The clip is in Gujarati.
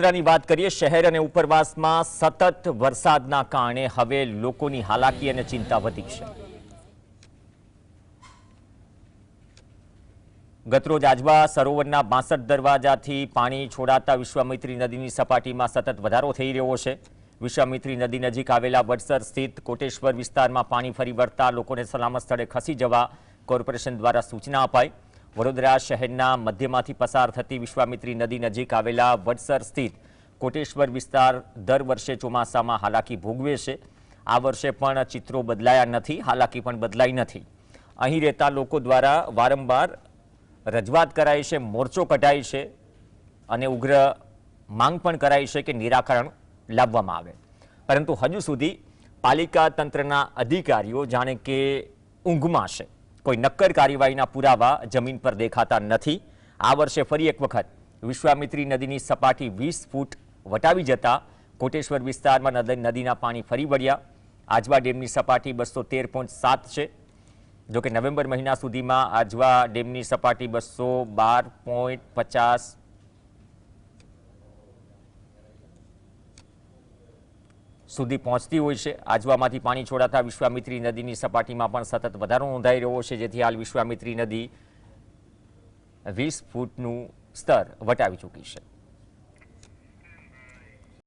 ની વાત કરીએ શહેર અને ઉપરવાસમાં સતત વરસાદના કારણે હવે લોકોની હાલાકી અને ચિંતા વધી છે। ગતરોજ આજવા સરોવરના 62 દરવાજાથી પાણી છોડાતા વિશ્વામિત્રી નદીની સપાટીમાં સતત વધારો થઈ રહ્યો છે। વિશ્વામિત્રી નદી નજીક આવેલા વડસર સ્થિત કોટેશ્વર વિસ્તારમાં પાણી ફરી વળતા લોકોને સલામત સ્થળે ખસી જવા કોર્પોરેશન દ્વારા સૂચના અપાઈ। વડોદરા શહેરના મધ્યમાંથી પસાર થતી વિશ્વામિત્રી નદી નજીક આવેલા વડસર સ્થિત કોટેશ્વર વિસ્તાર દર વર્ષે ચોમાસામાં હાલાકી ભોગવે છે। આ વર્ષે પણ ચિત્રો બદલાયા નથી, હાલાકી પણ બદલાઈ નથી। અહીં રહેતા લોકો દ્વારા વારંવાર રજૂઆત કરાઈ છે, મોરચો કઢાય છે અને ઉગ્ર માંગ પણ કરાઈ છે કે નિરાકરણ લાવવામાં આવે, પરંતુ હજુ સુધી પાલિકા તંત્રના અધિકારીઓ જાણે કે ઊંઘમાં છે। કોઈ નક્કર કાર્યવાહીના પુરાવા જમીન પર દેખાતા નથી। આ વર્ષે ફરી એક વખત વિશ્વામિત્રી નદીની સપાટી 20 ફૂટ વટાવી જતા કોટેશ્વર વિસ્તારમાં નદીના પાણી ફરી વળ્યા। આજવા ડેમની સપાટી 213.7 છે। જો કે નવેમ્બર મહિના સુધીમાં આજવા ડેમની સપાટી 212.50 સુધી પહોંચતી હોય છે। આજવામાંથી પાણી છોડાતા વિશ્વામિત્રી નદીની સપાટીમાં પણ સતત વધારો નોંધાઈ રહ્યો છે, જેથી હાલ વિશ્વામિત્રી નદી 20 ફૂટનું સ્તર વટાવી ચૂકી છે।